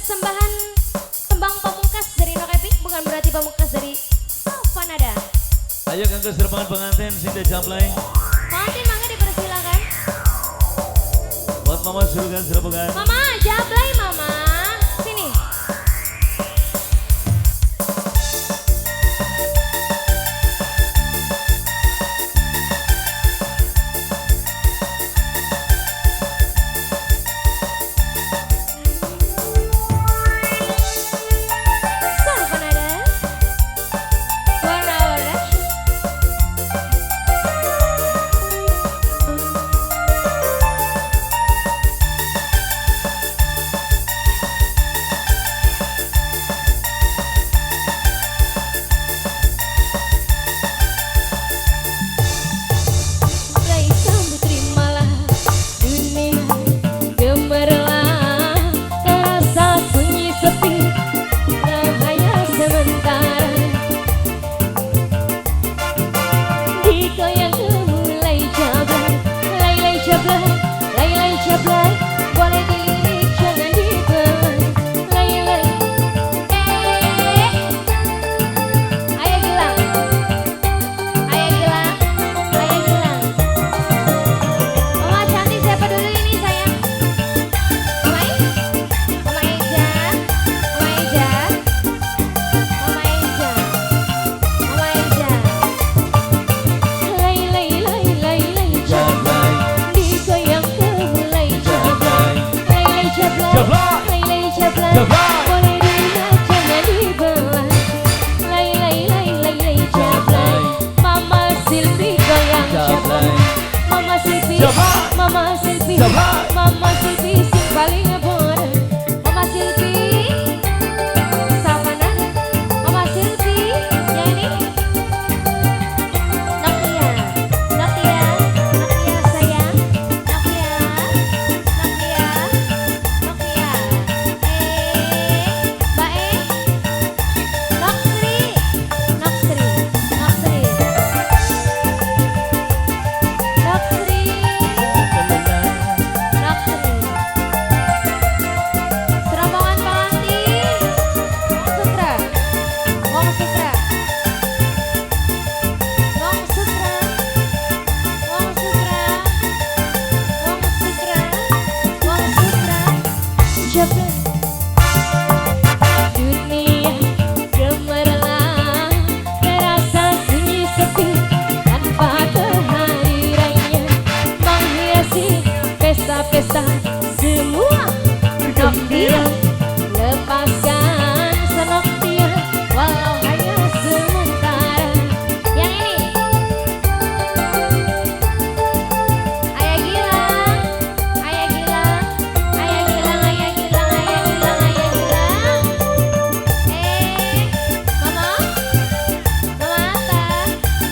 persembahan tembang pamungkas dari Nok Epic, bukan berarti pamungkas dari Savanada. Ayo kanggo serbangan pengantin Sinda Jamblay. Pengantin mangga dipersilakan. Buat mama suruhkan serbangan. Mama, Jamblay mama. Sini. Mama Silvi sing paling ngeboran. Mama Silvi Savana. Mama Silvi ya ini Nokia sayang. Nokia Bae Noksri Serombongan pengantin Wong Sutra Jablan. Dunia gemerlap, terasa sunyi sepi tanpa kehadirannya menghiasi pesta-pesta semua. Noktia, lepaskan senoktia walau hanya sementara. Yang ini Ayah Gilang.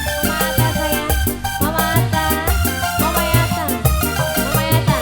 Mama Ata sayang. Mama Yata.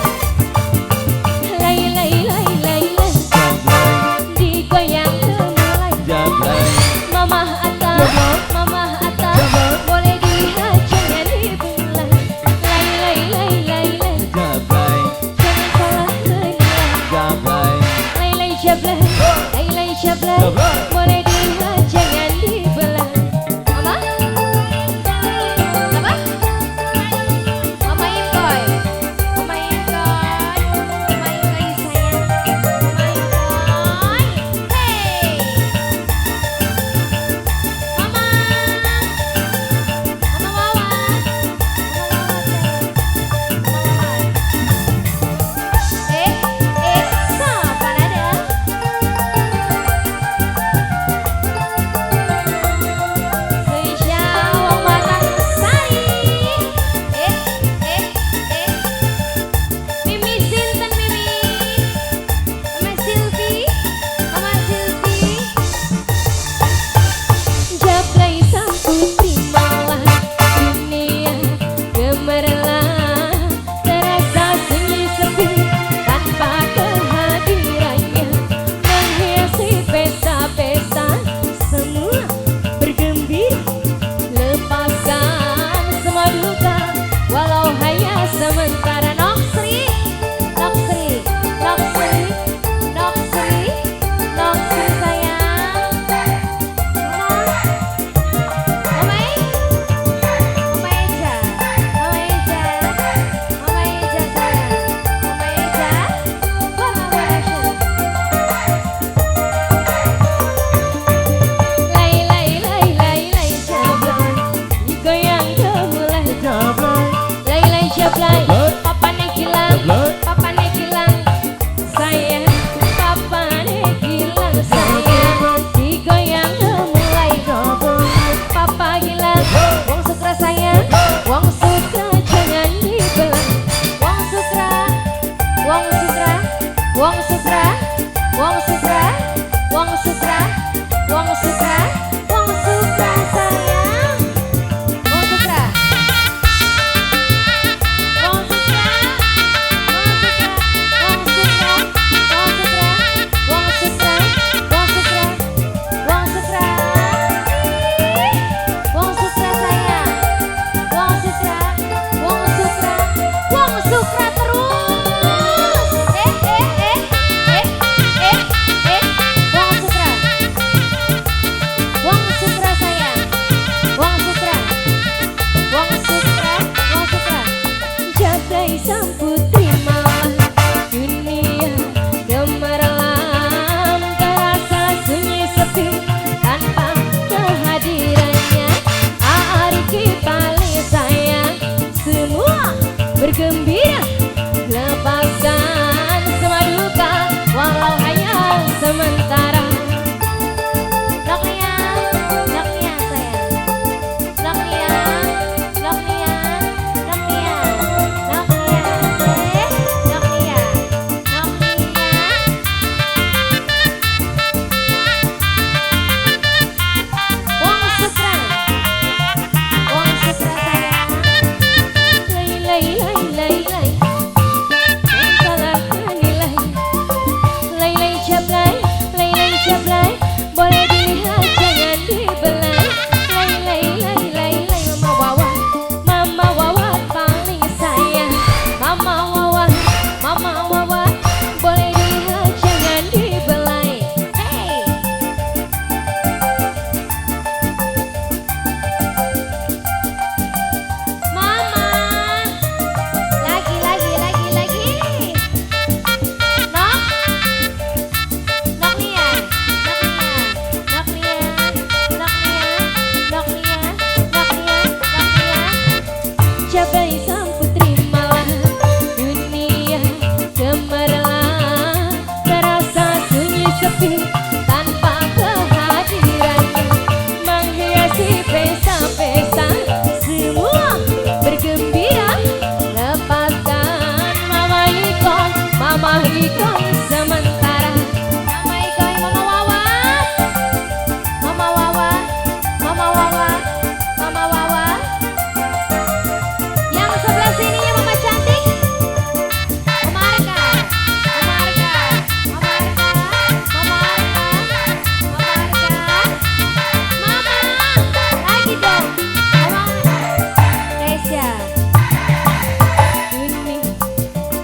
Wong Sutra, Wong Sutra, Wong Sutra, Wong Sutra, Wong Sutra sayang. Wong Sutra, Wong Sutra, Wong Sutra, Wong Sutra, Wong Sutra, Wong Sutra, Wong Sutra, Wong Sutra sayang. Wong Sutra, Wong Sutra, Wong Sutra terus. Wong Sutra, Wong Sutra sayang. Wong Sutra, Wong Sutra, Wong Sutra. Jagai sang putri malam dunia gemerlap, terasa sunyi sepi tanpa kehadirannya. Ariki paling sayang, semua bergembira, lepaskan semua duka walau hanya sementara. Noklia, Noklia sayang. Noklia, Noklia, Noklia, Noklia, Noklia, Noklia. Wong Sutra, Wong Sutra sayang. Lay lay lay lay lay, salah nilai. Lay lay jablay, lay lay jablay, boleh dilihat jangan dibelai. Lay lay lay lay lay, Mama Wawa paling sayang. Mama Wawa, boleh dilihat jangan dibelai. Hey. Mama, lagi. Nok, Noklia, Noklia, Noklia, Noklia. Jabai sang putri malam dunia gemerlap, terasa sunyi sepi tanpa kehadirannya. Menghiasi pesta-pesta, semua bergembira, lepaskan Mama Ikon sementara. Mama Ikon, Mama Wawa, Mama Wawa, Mama Wawa, Mama Wawa. Yang sebelah sininya Mama cantik, Mama Arka, Mama Arka, Mama Arka, Mama Arka, Mama Arka. Mama, lagi dong, Mama Keisha. Dunia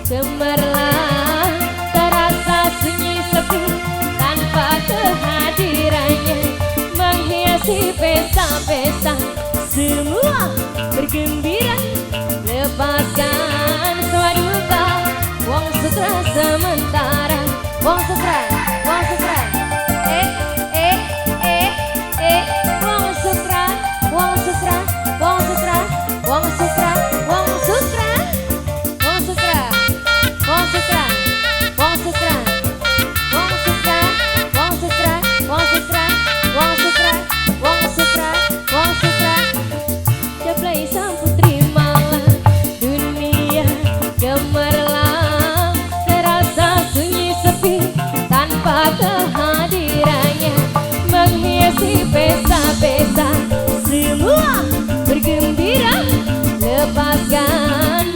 gemerlap, terasa sunyi sepi tanpa kehadirannya. Menghiasi pesta-pesta, semua bergembira, lepaskan semua duka. Wong Sutra sementara. Wong Sutra, Wong Sutra. Wong Sutra, Wong Sutra, Wong Sutra, Wong Sutra, Wong Sutra, Wong Sutra, Wong Sutra, Wong Sutra, Wong Sutra, Wong Sutra, Wong Sutra, Wong Sutra, Wong Sutra, Wong Sutra. Jablay sang putri malam dunia gemerlap, terasa sunyi sepi tanpa kehadirannya. Menghiasi pesta-pesta, semua bergembira, lepaskan